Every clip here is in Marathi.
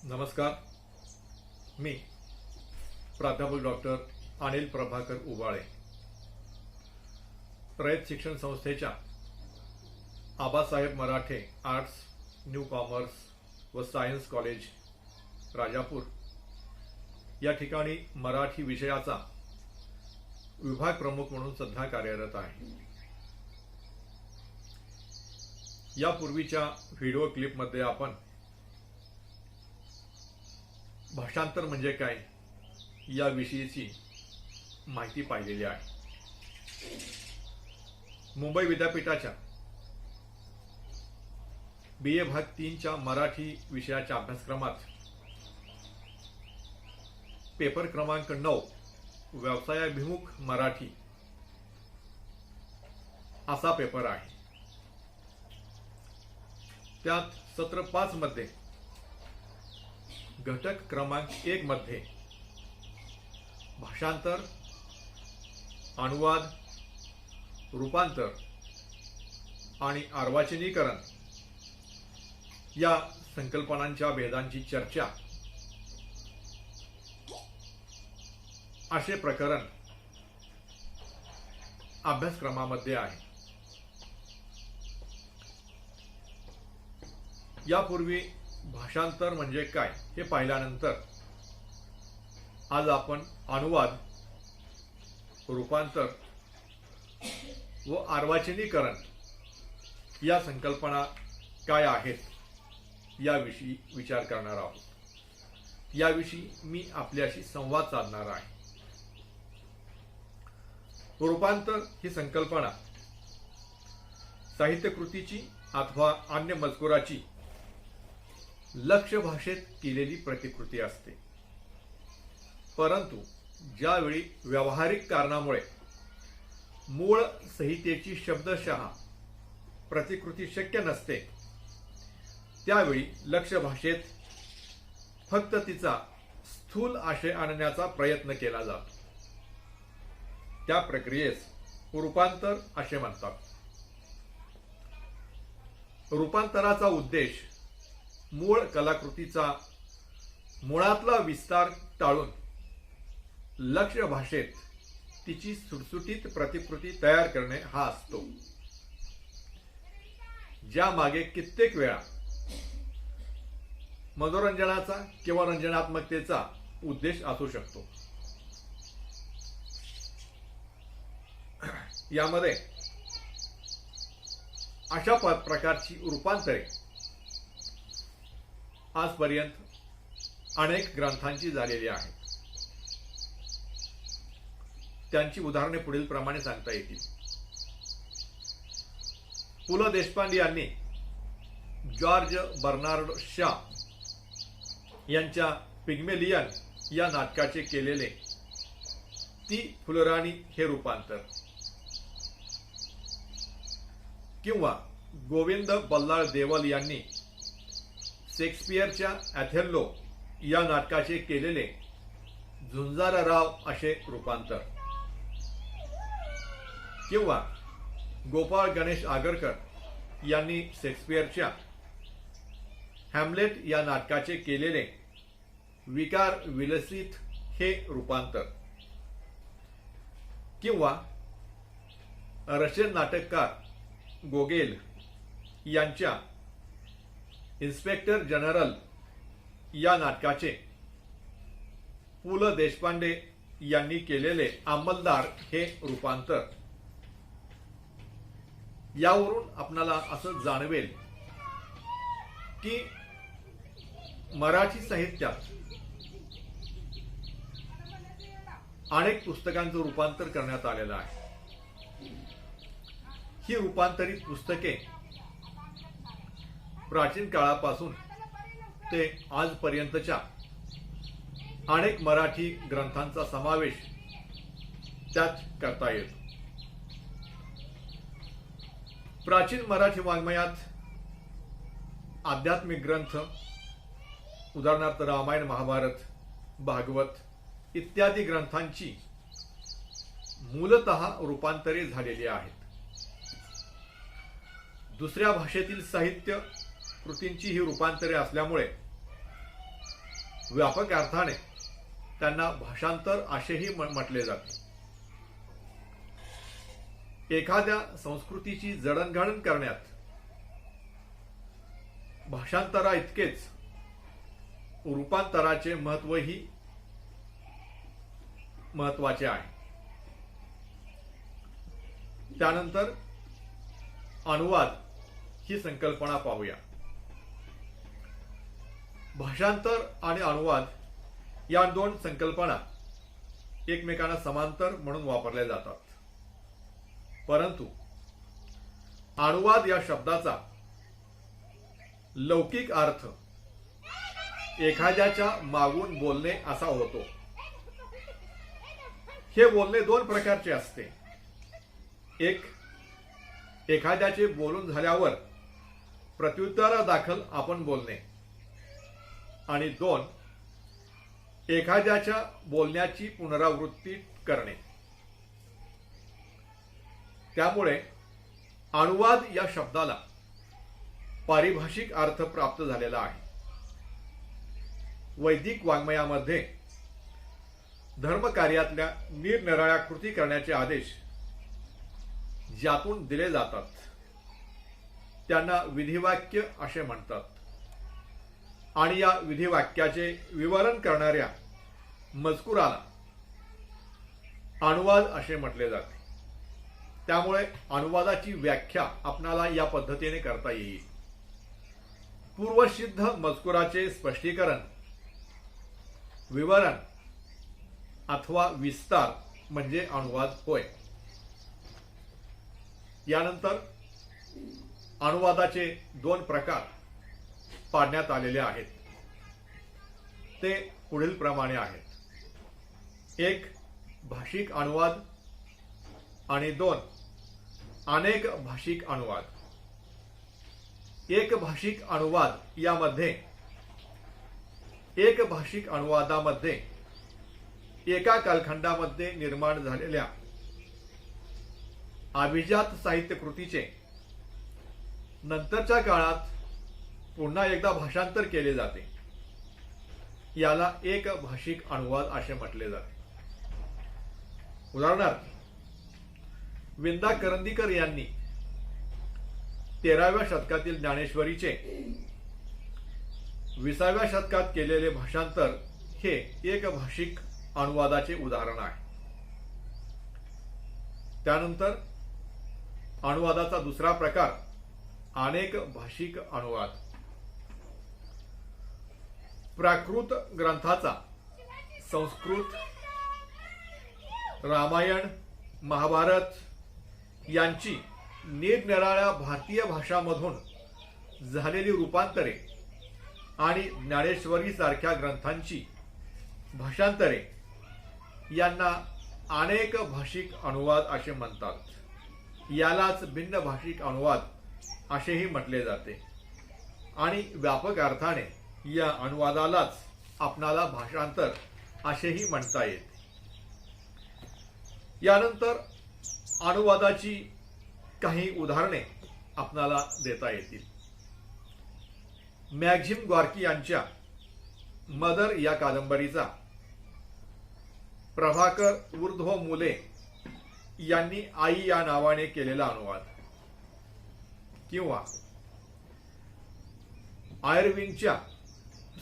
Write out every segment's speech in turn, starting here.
नमस्कार. मी प्राध्यापक डॉक्टर अनिल प्रभाकर उबाळे, रयत शिक्षण संस्थेच्या आबासाहेब मराठे आर्ट्स, न्यू कॉमर्स व सायन्स कॉलेज राजापूर या ठिकाणी मराठी विषयाचा विभाग प्रमुख म्हणून सध्या कार्यरत आहे. यापूर्वीच्या व्हिडिओ क्लिपमध्ये आपण भाषांतर म्हणजे काय याविषयीची माहिती पाहिलेली आहे. मुंबई विद्यापीठाच्या BA भाग 3च्या मराठी विषयाच्या अभ्यासक्रमात पेपर क्रमांक 9 व्यवसायाभिमुख मराठी असा पेपर आहे. त्यात सत्र 5 मध्ये घटक क्रमांक 1 मध्ये भाषांतर, अनुवाद, रूपांतर आणि अर्वाचीनीकरण या संकल्पनांच्या भेदांची चर्चा असे प्रकरण अभ्यासक्रमामध्ये आहे. यापूर्वी भाषांतर म्हणजे काय हे पाहिल्यानंतर आज आपण अनुवाद, रूपांतर व अर्वाचीनीकरण या संकल्पना काय आहेत याविषयी विचार करणार आहोत. याविषयी मी आपल्याशी संवाद साधणार आहे. रूपांतर ही संकल्पना साहित्यकृतीची अथवा अन्य मजकुराची लक्ष्य भाषेत केलेली प्रतिकृती असते. परंतु ज्यावेळी व्यावहारिक कारणामुळे मूळ संहितेची शब्दशः प्रतिकृती शक्य नसते, त्यावेळी लक्ष्य भाषेत फक्त तिचा स्थूल आशय आणण्याचा प्रयत्न केला जातो. त्या प्रक्रियेस रूपांतर असे म्हणतात. रूपांतराचा उद्देश मूळ कलाकृतीचा मुळातला विस्तार टाळून लक्ष्य भाषेत तिची सुटसुटीत प्रतिकृती तयार करणे हा असतो, ज्यामागे कित्येक वेळा मनोरंजनाचा किंवा रंजनात्मकतेचा उद्देश असू शकतो. यामध्ये अशा प्रकारची रूपांतरे आजपर्यंत अनेक ग्रंथांची झालेली आहेत. त्यांची उदाहरणे पुढील प्रमाणे सांगता येतील. पु ल देशपांडे यांनी जॉर्ज बर्नार्ड शॉ यांच्या पिग्मेलियन या नाटकाचे केलेले ती फुलराणी हे रूपांतर, किंवा गोविंद बल्लाळ देवल यांनी शेक्सपियरच्या ऑथेल्लो या नाटकाचे केलेले झुंजारराव असे रूपांतर, किंवा गोपाळ गणेश आगरकर यांनी शेक्सपियरच्या हॅम्लेट या नाटकाचे केलेले विकार विलसित हे रूपांतर, किंवा रशियन नाटककार गोगेल यांच्या इन्स्पेक्टर जनरल या नाटकाचे पु ल देशपांडे यांनी केलेले अंमलदार हे रूपांतर. यावरून आपणाला असं जाणवेल की मराठी साहित्यात अनेक पुस्तकांचं रूपांतर करण्यात आलेलं आहे. ही रूपांतरित पुस्तके प्राचीन काळापासून ते आजपर्यंतच्या अनेक मराठी ग्रंथांचा समावेश त्यात करता येतो. प्राचीन मराठी वाङ्मयात आध्यात्मिक ग्रंथ, उदाहरणार्थ रामायण, महाभारत, भागवत इत्यादी ग्रंथांची मूलतः रूपांतरे झालेली आहेत. दुसऱ्या भाषेतील साहित्य कृतींची ही रूपांतरे असल्यामुळे व्यापक अर्थाने त्यांना भाषांतर असेही म्हटले जाते. एखाद्या संस्कृतीची जडणघडण करण्यात भाषांतरा इतकेच रूपांतराचे महत्वही महत्वाचे आहे. त्यानंतर अनुवाद ही संकल्पना पाहूया. भाषांतर आणि अनुवाद या दोन संकल्पना एकमेकांना समांतर म्हणून वापरल्या जातात. परंतु अनुवाद या शब्दाचा लौकिक अर्थ एखाद्याच्या मागून बोलणे असा होतो. हे बोलणे दोन प्रकारचे असते. एक, एखाद्याचे बोलून झाल्यावर प्रत्युत्तरादाखल आपण बोलणे. आणि दोन, एखाद्याच्या बोलण्याची पुनरावृत्ती करणे. त्यामुळे अनुवाद या शब्दाला पारिभाषिक अर्थ प्राप्त झालेला आहे. वैदिक वाङ्मयामध्ये धर्मकार्यातल्या निरनिराळ्या कृती करण्याचे आदेश ज्यातून दिले जातात त्यांना विधिवाक्य असे म्हणतात. आणि या विधिवाक्याचे विवरण करणाऱ्या मजकुराला अनुवाद असे म्हटले जाते. त्यामुळे अनुवादाची व्याख्या आपणाला या पद्धतीने करता येईल. पूर्वसिद्ध मजकुराचे स्पष्टीकरण, विवरण अथवा विस्तार म्हणजे अनुवाद होय. यानंतर अनुवादाचे दोन प्रकार पाडण्यात आलेले आहेत. ते पुढील प्रमाणे आहेत. एक, भाषिक अनुवाद आणि दोन, अनेक भाषिक अनुवाद. एक भाषिक अनुवाद यामध्ये एक भाषिक अनुवादामध्ये एका कालखंडामध्ये निर्माण झालेल्या अभिजात साहित्य कृतीचे नंतरच्या काळात पुन्हा एकदा भाषांतर केले जाते. याला एक भाषिक अनुवाद असे म्हटले जाते. उदाहरणार्थ, विंदा करंदीकर यांनी 13व्या शतकातील ज्ञानेश्वरीचे 20व्या शतकात केलेले भाषांतर हे एक भाषिक अनुवादाचे उदाहरण आहे. त्यानंतर अनुवादाचा दुसरा प्रकार अनेक भाषिक अनुवाद. प्राकृत ग्रंथाचा संस्कृत, रामायण, महाभारत यांची निरनिराळ्या भारतीय भाषांमधून झालेली रूपांतरे आणि ज्ञानेश्वरी सारख्या ग्रंथांची भाषांतरे यांना अनेक भाषिक अनुवाद असे म्हणतात. यालाच भिन्न भाषिक अनुवाद असेही म्हटले जाते. आणि व्यापक अर्थाने या अनुवादालाच आपणाला भाषांतर असेही म्हणता येते. यानंतर अनुवादाची काही उदाहरणे आपणाला देता येतील. मॅक्झिम गॉर्की यांच्या मदर या कादंबरीचा प्रभाकर ऊर्ध्व मुले यांनी आई या नावाने केलेला अनुवाद, किंवा आयर्विंगच्या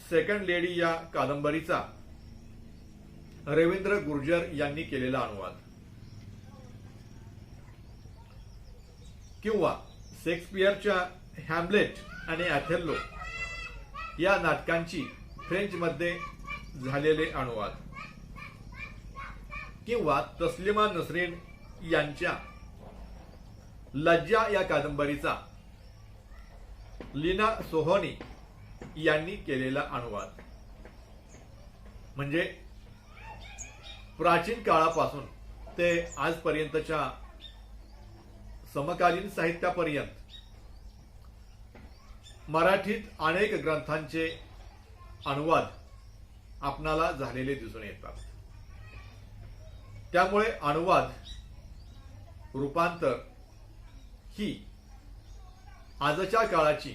सेकंड लेडी या कादंबरीचा रवींद्र गुर्जर यांनी केलेला अनुवाद, किंवा शेक्सपियरच्या हॅम्लेट आणि ऑथेल्लो या नाटकांची फ्रेंचमध्ये झालेले अनुवाद, किंवा तस्लिमा नसरीन यांच्या लज्जा या कादंबरीचा लीना सोहोनी यांनी केलेला अनुवाद. म्हणजे प्राचीन काळापासून ते आजपर्यंतच्या समकालीन साहित्यापर्यंत मराठीत अनेक ग्रंथांचे अनुवाद आपणाला झालेले दिसून येतात. त्यामुळे अनुवाद, रूपांतर ही आजच्या काळाची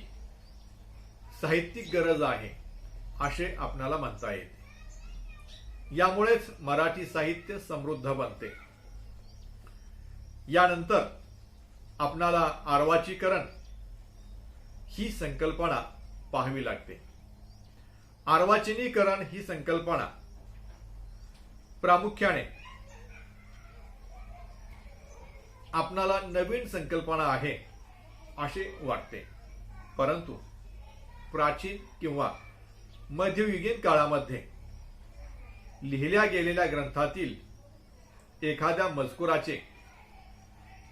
साहित्यिक गरज आहे असे आपणाला म्हणता येते. यामुळेच मराठी साहित्य समृद्ध बनते. यानंतर आपणाला अर्वाचीकरण ही संकल्पना पाहावी लागते. अर्वाचीनीकरण ही संकल्पना प्रामुख्याने आपणाला नवीन संकल्पना आहे असे वाटते, परंतु प्राचीन किंवा मध्ययुगीन काळामध्ये लिहिल्या गेलेल्या ग्रंथातील एखाद्या मजकुराचे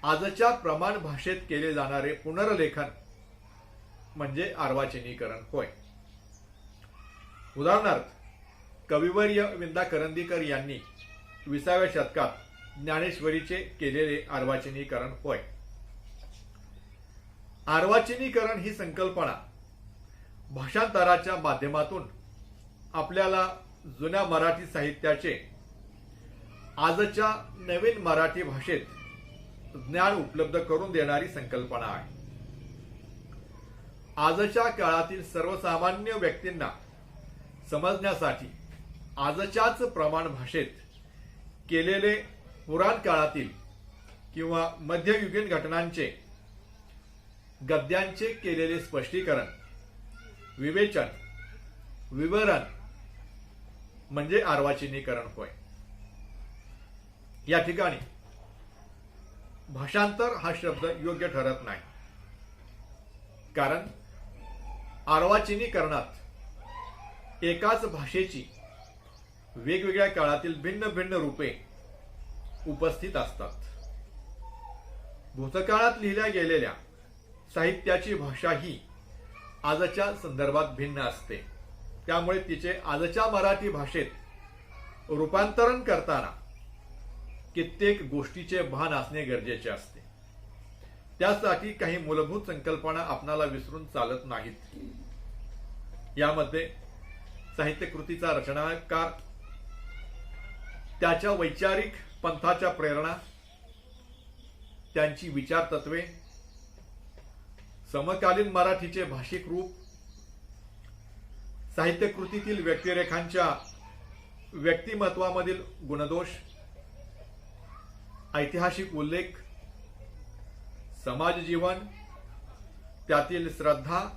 आजच्या प्रमाण भाषेत केले जाणारे पुनर्लेखन म्हणजे अर्वाचीनीकरण होय. उदाहरणार्थ कविवर्य विंदा करंदीकर यांनी 20व्या शतकात ज्ञानेश्वरीचे केलेले अर्वाचीनीकरण होय. अर्वाचीनीकरण ही संकल्पना भाषांतराच्या माध्यमातून आपल्याला जुन्या मराठी साहित्याचे आजच्या नवीन मराठी भाषेत ज्ञान उपलब्ध करून देणारी संकल्पना आहे. आजच्या काळातील सर्वसामान्य व्यक्तींना समजण्यासाठी आजच्याच प्रमाण भाषेत केलेले पुराण काळातील किंवा मध्ययुगीन घटनांचे गद्यांचे केलेले स्पष्टीकरण, विवेचन, विवरण म्हणजे अर्वाचीनीकरण होय. या ठिकाणी भाषांतर हा शब्द योग्य ठरत नाही, कारण अर्वाचीनीकरणात एकाच भाषेची वेगवेगळ्या काळातील भिन्न भिन्न रूपे उपस्थित असतात. भूतकाळात लिहिल्या गेलेल्या साहित्याची भाषा ही आजच्या संदर्भात भिन्न असते. त्यामुळे तिचे आजच्या मराठी भाषेत रूपांतरण करताना कित्येक गोष्टीचे भान असणे गरजेचे असते. त्यासाठी काही मूलभूत संकल्पना आपणाला विसरून चालत नाहीत. यामध्ये साहित्य कृतीचा रचनाकार, त्याच्या वैचारिक पंथाच्या प्रेरणा, त्यांची विचार तत्वे, समकालीन मराठीचे भाषिक रूप, साहित्य कृतीतील व्यक्तिरेखांच्या व्यक्तिमत्वामधील गुणदोष, ऐतिहासिक उल्लेख, समाज जीवन, त्यातील श्रद्धा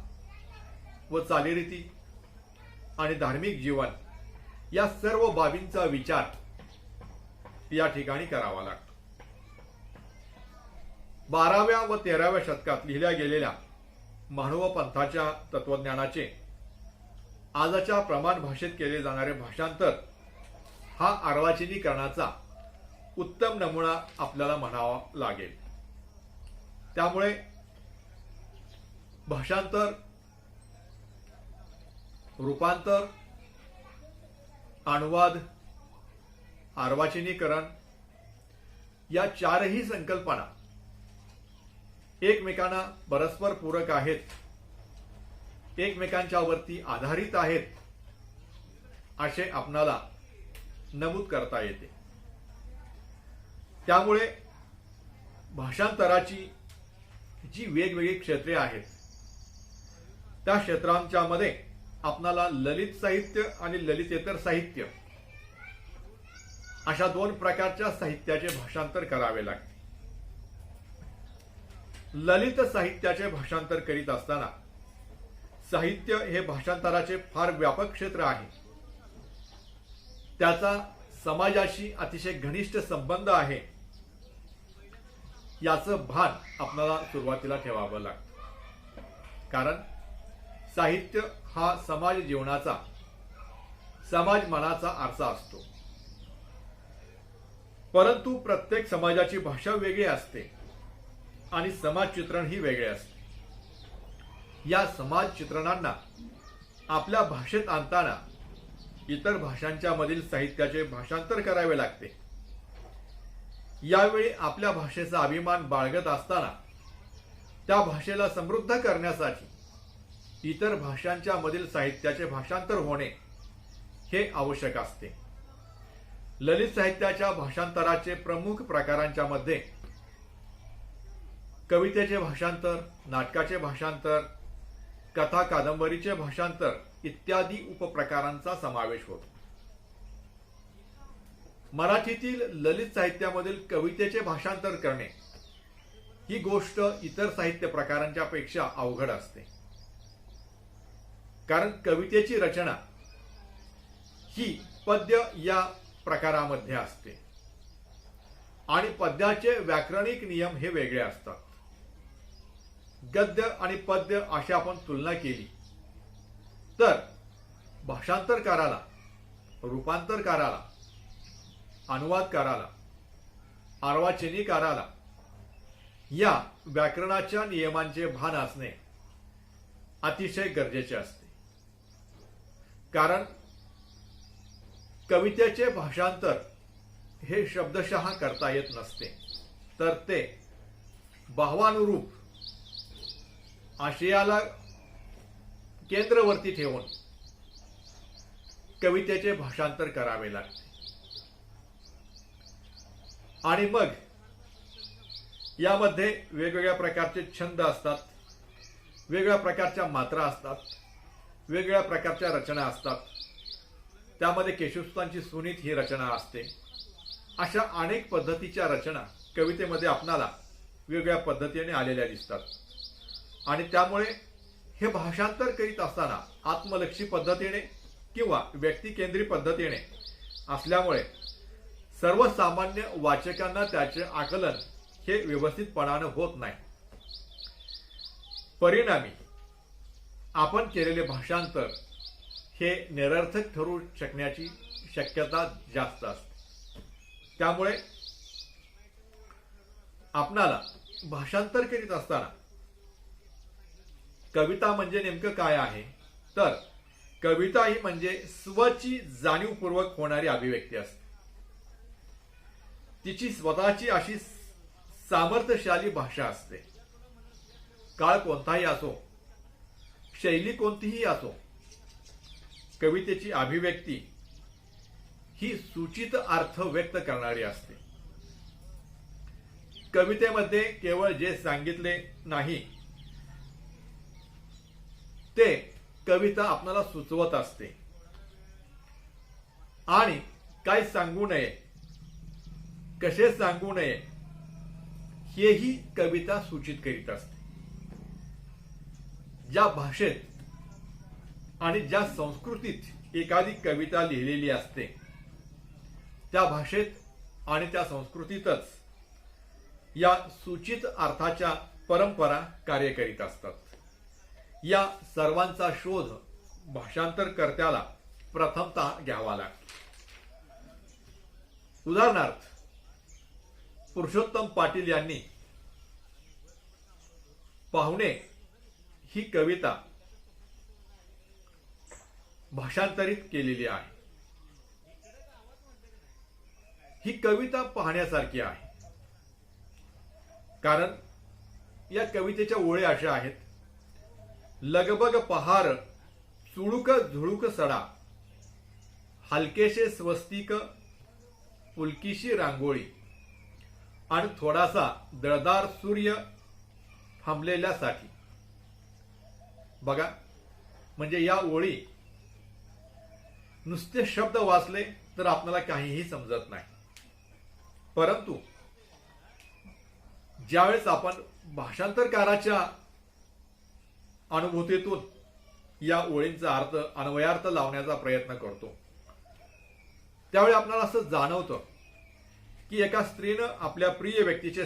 व चालीरीती आणि धार्मिक जीवन या सर्व बाबींचा विचार या ठिकाणी करावा लागतो. 12व्या व 13व्या शतकात लिहिल्या गेलेल्या मानव पंथाच्या तत्वज्ञानाचे आजच्या प्रमाण भाषेत केले जाणारे भाषांतर हा अर्वाचीनीकरणाचा उत्तम नमुना आपल्याला म्हणावा लागेल. त्यामुळे भाषांतर, रूपांतर, अनुवाद, अर्वाचीनीकरण या चारही संकल्पना एकमेकांना परस्पर पूरक आहेत, एकमेकांच्या वरती आधारित आहेत असे आपणाला नमूद करता येते. त्यामुळे भाषांतराची जी वेगवेगळी क्षेत्रे आहेत त्या क्षेत्रांच्या मध्ये आपणाला ललित साहित्य आणि ललितेतर साहित्य अशा दोन प्रकारच्या साहित्याचे भाषांतर करावे लागते. ललित साहित्याचे भाषांतर करीत असताना साहित्य हे भाषांतराचे फार व्यापक क्षेत्र आहे. त्याचा समाजाशी अतिशय घनिष्ठ संबंध आहे याचं भान आपल्याला सुरुवातीला ठेवावं लागतं. कारण साहित्य हा समाज जीवनाचा, समाज मनाचा आरसा असतो. परंतु प्रत्येक समाजाची भाषा वेगळी असते आणि समाज चित्रण ही वेगळे असते. या समाज चित्रणांना आपल्या भाषेत आणताना इतर भाषांच्या मधील साहित्याचे भाषांतर करावे लागते. यावेळी आपल्या भाषेचा अभिमान बाळगत असताना त्या भाषेला समृद्ध करण्यासाठी इतर भाषांच्या मधील साहित्याचे भाषांतर होणे हे आवश्यक असते. ललित साहित्याच्या भाषांतराचे प्रमुख प्रकारांच्या मध्ये कवितेचे भाषांतर, नाटकाचे भाषांतर, कथा कादंबरीचे भाषांतर इत्यादी उपप्रकारांचा समावेश होतो. मराठीतील ललित साहित्यामधील कवितेचे भाषांतर करणे ही गोष्ट इतर साहित्य प्रकारांच्या पेक्षा अवघड असते. कारण कवितेची रचना ही पद्य या प्रकारामध्ये असते आणि पद्याचे व्याकरणिक नियम हे वेगळे असतात. गद्य आणि पद्य अशी आपण तुलना केली तर भाषांतरकाराला, रूपांतरकाराला, अनुवादकाराला, अर्वाचीनकाराला या व्याकरणाच्या नियमांचे भान असणे अतिशय गरजेचे असते. कारण कवितेचे भाषांतर हे शब्दशः करता येत नसते, तर ते भावानुरूप आशयाला केंद्रवर्ती ठेवून कवितेचे भाषांतर करावे लागते. आणि मग यामध्ये वेगवेगळ्या प्रकारचे छंद असतात, वेगवेगळ्या प्रकारच्या मात्रा असतात, वेगवेगळ्या प्रकारच्या रचना असतात. त्यामध्ये केशवसुतांची सुनीत ही रचना असते. अशा अनेक पद्धतीच्या रचना कवितेमध्ये आपणाला वेगवेगळ्या पद्धतीने आलेल्या दिसतात. आणि त्यामुळे हे भाषांतर करीत असताना आत्मलक्षी पद्धतीने किंवा व्यक्तिकेंद्री पद्धतीने असल्यामुळे सर्वसामान्य वाचकांना त्याचे आकलन हे व्यवस्थितपणाने होत नाही. परिणामी आपण केलेले भाषांतर हे निरर्थक ठरू शकण्याची शक्यता जास्त असते. त्यामुळे आपणाला भाषांतर करीत असताना कविता म्हणजे नेमकं काय आहे, तर कविता ही म्हणजे स्वची जाणीवपूर्वक होणारी अभिव्यक्ती असते. तिची स्वतःची अशी सामर्थ्यशाली भाषा असते. काळ कोणताही असो, शैली कोणतीही असो, कवितेची अभिव्यक्ती ही सूचित अर्थ व्यक्त करणारी असते. कवितेमध्ये केवळ जे सांगितले नाही ते कविता आपल्याला सुचवत असते आणि काय सांगू नये, कसे सांगू नये हेही कविता सूचित करीत असते. ज्या भाषेत आणि ज्या संस्कृतीत एखादी कविता लिहिलेली असते त्या भाषेत आणि त्या संस्कृतीतच या सूचित अर्थाच्या परंपरा कार्य करीत असतात. या सर्वांचा शोध भाषांतरकर्त्याला प्रथमतः घ्यावा लागतो. उदाहरणार्थ, पुरुषोत्तम पाटील यांनी पाहुणे ही कविता भाषांतरित केलेली आहे. ही कविता पाहण्यासारखी आहे. कारण या कवितेच्या ओळी अशा आहेत: लगबग पहार, चुळूक झुळूक सडा, हलकेशे स्वस्तिक, पुलकीशी रांगोळी आणि थोडासा दळदार सूर्य थांबलेल्यासाठी. बघा, म्हणजे या ओळी नुसते शब्द वाचले तर आपल्याला काहीही समजत नाही, परंतु ज्यावेळेस आपण भाषांतरकाराच्या अनुभूतीतून या ओळींचा अर्थ, अन्वयार्थ लावण्याचा प्रयत्न करतो त्यावेळी आपल्याला असं जाणवतं की एका स्त्रीनं आपल्या प्रिय व्यक्तीचे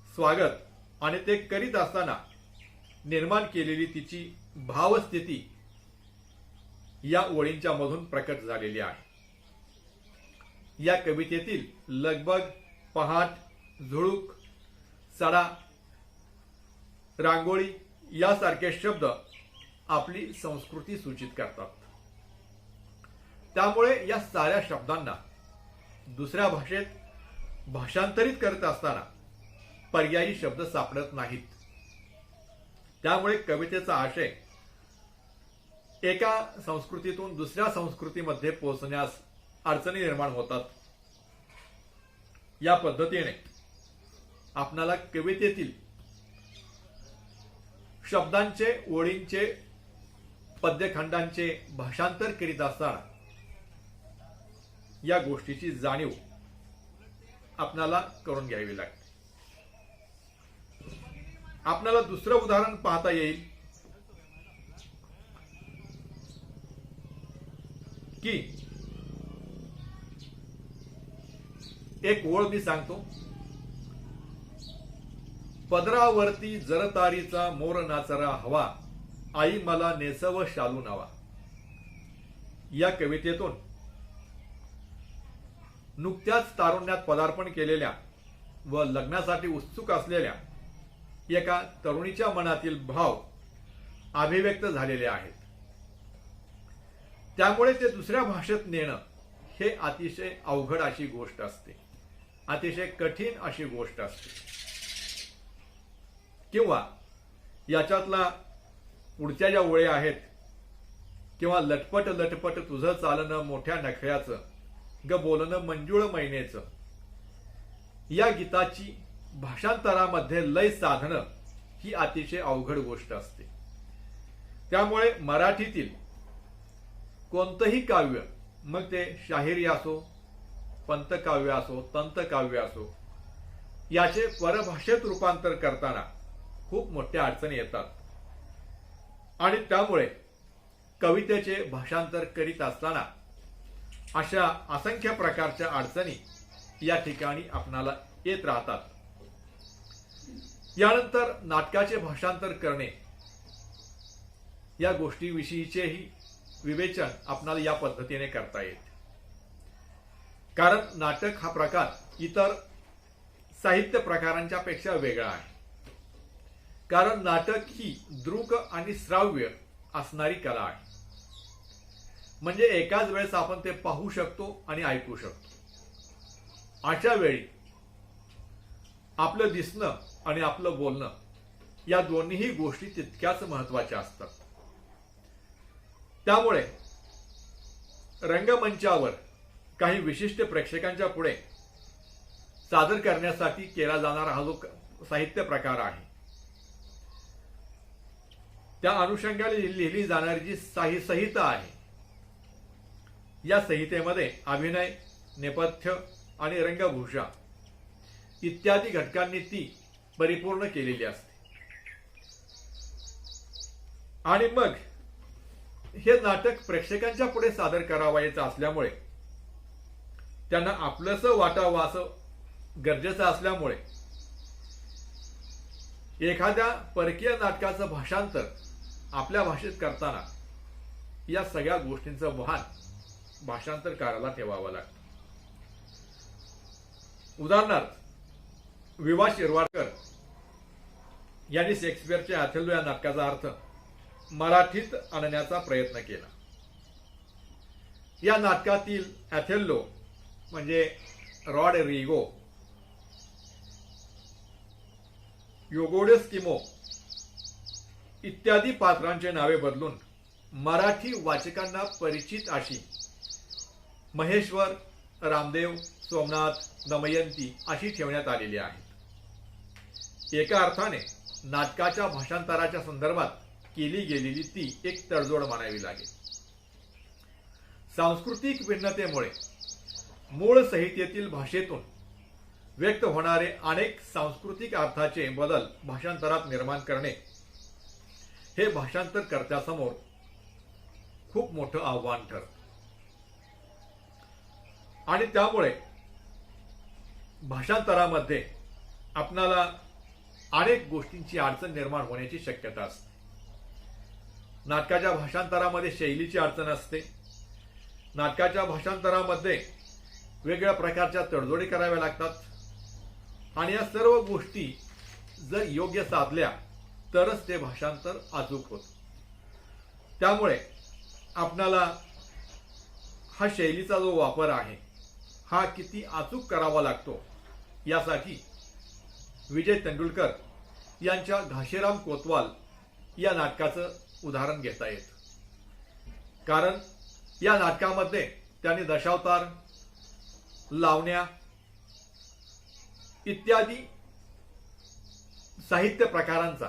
स्वागत आणि ते करीत असताना निर्माण केलेली तिची भावस्थिती या ओळींच्या मधून प्रकट झालेली आहे. या कवितेतील लगबग, पहाट, झुळूक, सडा, रांगोळी यासारखे शब्द आपली संस्कृती सूचित करतात. त्यामुळे या साऱ्या शब्दांना दुसऱ्या भाषेत भाषांतरित करत असताना पर्यायी शब्द सापडत नाहीत. त्यामुळे कवितेचा आशय एका संस्कृतीतून दुसऱ्या संस्कृतीमध्ये पोहोचण्यास अडचणी निर्माण होतात. या पद्धतीने आपणाला कवितेतील शब्दांचे, ओळींचे पद्यखंडांचे भाषांतर करीत असताना या गोष्टीची जाणीव आपणाला करून घ्यावी लागते. आपल्याला दुसरं उदाहरण पाहता येईल की एक ओळ मी सांगतो. पदरावरती जरतारीचा मोर नाचरा हवा, आई मला नेसव शालू नवा. या कवितेतून नुकत्याच तारुण्यात पदार्पण केलेल्या व लग्नासाठी उत्सुक असलेल्या एका तरुणीच्या मनातील भाव अभिव्यक्त झालेले आहेत. त्यामुळे ते दुसऱ्या भाषेत नेणं हे अतिशय अवघड अशी गोष्ट असते, अतिशय कठीण अशी गोष्ट असते. किंवा याच्यातला पुढच्या ज्या ओळी आहेत, किंवा लटपट लटपट तुझं चालणं मोठ्या नखऱ्याचं, ग बोलणं मंजुळ मैनेचं, या गीताची भाषांतरामध्ये लय साधणं ही अतिशय अवघड गोष्ट असते. त्यामुळे मराठीतील कोणतंही काव्य, मग ते शाहिरी असो, पंतकाव्य असो, तंतकाव्य असो, याचे परभाषेत रूपांतर करताना खूप मोठ्या अडचणी येतात. आणि त्यामुळे कवितेचे भाषांतर करीत असताना अशा असंख्य प्रकारच्या अडचणी या ठिकाणी आपणाला येत राहतात. यानंतर नाटकाचे भाषांतर करणे या गोष्टीविषयीचेही विवेचन आपणाला या पद्धतीने करता येते. कारण नाटक हा प्रकार इतर साहित्य प्रकारांच्या पेक्षा वेगळा आहे. कारण नाटक ही दृक आणि श्राव्य असणारी कला आहे. म्हणजे एकाच वेळेस आपण ते पाहू शकतो आणि ऐकू शकतो. अशा वेळी आपलं दिसणं आणि आपलं बोलणं या दोन्हीही गोष्टी तितक्याच महत्वाच्या असतात. त्यामुळे रंगमंचावर काही विशिष्ट प्रेक्षकांच्या पुढे सादर करण्यासाठी केला जाणारा हा जो साहित्य प्रकार आहे, त्या अनुषंगाने लिहिली जाणारी जी संहिता आहे, या संहितेमध्ये अभिनय, नेपथ्य आणि रंगभूषा इत्यादी घटकांनी ती परिपूर्ण केलेली असते. आणि मग हे नाटक प्रेक्षकांच्या पुढे सादर करावायचं असल्यामुळे, त्यांना आपलंसं वाटावं असं गरजेचं असल्यामुळे, एखाद्या परकीय नाटकाचं भाषांतर आपल्या भाषेत करताना या सगळ्या गोष्टींचं भान भाषांतरकाराला ठेवावं लागतं. उदाहरणार्थ, विवा शिरवाडकर यांनी शेक्सपियरच्या अथेल्लो या नाटकाचा अर्थ मराठीत आणण्याचा प्रयत्न केला. या नाटकातील अथेल्लो म्हणजे रॉडरिगो योगोडेस्किमो इत्यादी पात्रांचे नावे बदलून मराठी वाचकांना परिचित अशी महेश्वर, रामदेव, सोमनाथ, दमयंती अशी ठेवण्यात आलेली आहेत. एका अर्थाने नाटकाच्या भाषांतराच्या संदर्भात केली गेलेली ती एक तडजोड मानावी लागेल. सांस्कृतिक भिन्नतेमुळे मूळ संहितेतील भाषेतून व्यक्त होणारे अनेक सांस्कृतिक अर्थाचे बदल भाषांतरात निर्माण करणे हे भाषांतरकर्त्यासमोर खूप मोठं आव्हान ठरतं. आणि त्यामुळे भाषांतरामध्ये आपणाला अनेक गोष्टींची अडचण निर्माण होण्याची शक्यता असते. नाटकाच्या भाषांतरामध्ये शैलीची अडचण असते. नाटकाच्या भाषांतरामध्ये वेगवेगळ्या प्रकारच्या तडजोडी कराव्या लागतात. आणि या सर्व गोष्टी जर योग्य साधल्या तरच ते भाषांतर अचूक होतं. त्यामुळे आपणाला हा शैलीचा जो वापर आहे हा किती अचूक करावा लागतो, यासाठी विजय तेंडुलकर यांच्या घाशीराम कोतवाल या नाटकाचं उदाहरण घेता येतं. कारण या नाटकामध्ये त्यांनी दशावतार, लावण्या इत्यादी साहित्य प्रकारांचा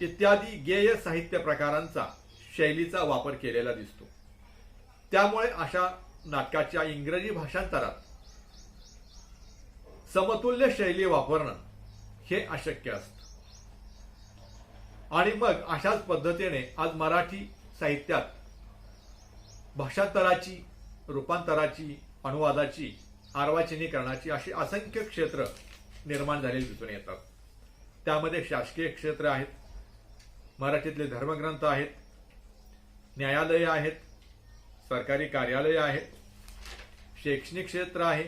इत्यादी गेय साहित्य प्रकारांचा शैलीचा वापर केलेला दिसतो. त्यामुळे अशा नाटकाच्या इंग्रजी भाषांतरात समतुल्य शैली वापरणं हे अशक्य असतं. आणि मग अशाच पद्धतीने आज मराठी साहित्यात भाषांतराची, रूपांतराची, अनुवादाची, अर्वाचीनीकरणाची अशी असंख्य क्षेत्र निर्माण झालेली दिसून येतात. त्यामध्ये शासकीय क्षेत्र आहेत, मराठीतले धर्मग्रंथ आहेत, न्यायालये आहेत, सरकारी कार्यालये आहेत, शैक्षणिक क्षेत्र आहे,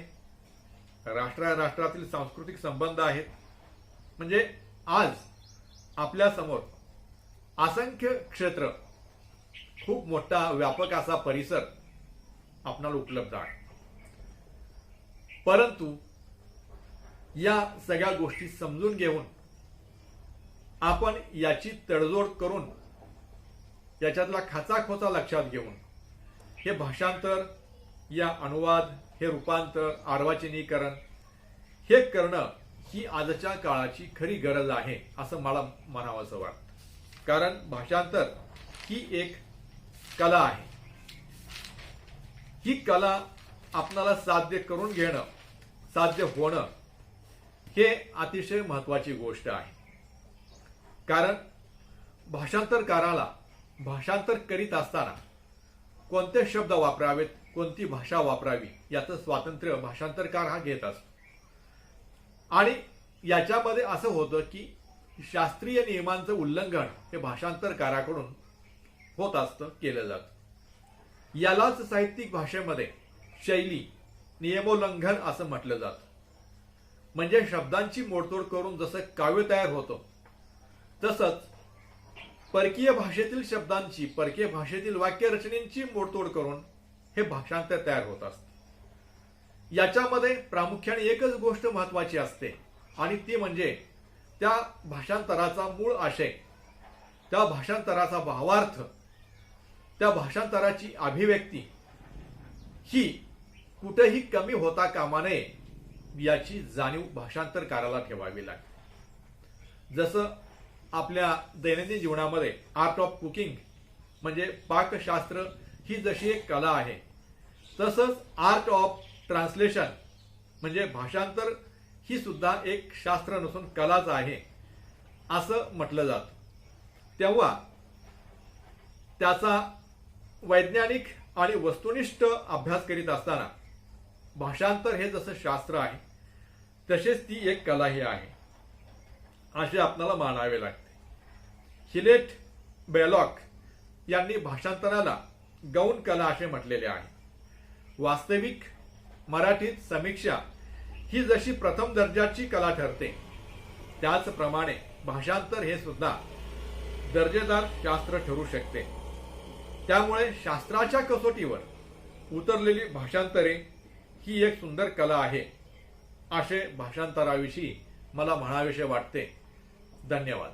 राष्ट्रातील सांस्कृतिक संबंध आहेत. म्हणजे आज आपल्या समोर असंख्य क्षेत्र, खूप मोठा व्यापक असा परिसर आपणाला उपलब्ध आहे. परंतु या सगळ्या गोष्टी समजून घेऊन आपण याची तडजोड करून याच्यातला खाचाखोचा लक्षात घेऊन हे भाषांतर, या अनुवाद, हे रूपांतर, अर्वाचीनीकरण हे करणं ही आजच्या काळाची खरी गरज आहे असं मला म्हणावंसं वाटतं. कारण भाषांतर ही एक कला आहे. ही कला आपणाला साध्य करून घेणं, साध्य होणं हे अतिशय महत्वाची गोष्ट आहे. कारण भाषांतरकाराला भाषांतर करीत असताना कोणते शब्द वापरावेत, कोणती भाषा वापरावी याचं स्वातंत्र्य भाषांतरकार हा घेत असतो. आणि याच्यामध्ये असं होतं की शास्त्रीय नियमांचं उल्लंघन हे भाषांतरकाराकडून होत असतं, केलं जातं. यालाच साहित्यिक भाषेमध्ये शैली, नियमोल्लंघन असं म्हटलं जातं. म्हणजे शब्दांची मोडतोड करून जसं काव्य तयार होतं, तसंच परकीय भाषेतील शब्दांची, परकीय भाषेतील वाक्यरचनेची मोडतोड करून हे भाषांतर तयार होत असतं. याच्यामध्ये प्रामुख्याने एकच गोष्ट महत्वाची असते आणि ती म्हणजे त्या भाषांतराचा मूळ आशय, त्या भाषांतराचा भावार्थ, त्या भाषांतराची अभिव्यक्ती ही कुठेही कमी होता कामा नये याची जाणीव भाषांतरकाराला ठेवावी लागते. जसं आपल्या दैनंदिन जीवनामध्ये आर्ट ऑफ कुकिंग म्हणजे पाकशास्त्र ही जशी एक कला आहे, तसंच आर्ट ऑफ ट्रान्सलेशन म्हणजे भाषांतर ही सुद्धा एक शास्त्र नसून कलाच आहे असं म्हटलं जातं. तेव्हा त्याचा वैज्ञानिक आणि वस्तुनिष्ठ अभ्यास करीत असताना भाषांतर हे जसं शास्त्र आहे तसेच ती एक कलाही आहे असे आपल्याला मानावे लागते. हिलेट बेलॉक यांनी भाषांतराला गौण कला असे म्हटलेले आहे. वास्तविक मराठीत समीक्षा ही जशी प्रथम दर्जाची कला ठरते, त्याचप्रमाणे भाषांतर हे सुद्धा दर्जेदार शास्त्र ठरू शकते. त्यामुळे शास्त्राच्या कसोटीवर उतरलेली भाषांतरे ही एक सुंदर कला आहे असे भाषांतराविषयी मला म्हणावेसे वाटते. धन्यवाद.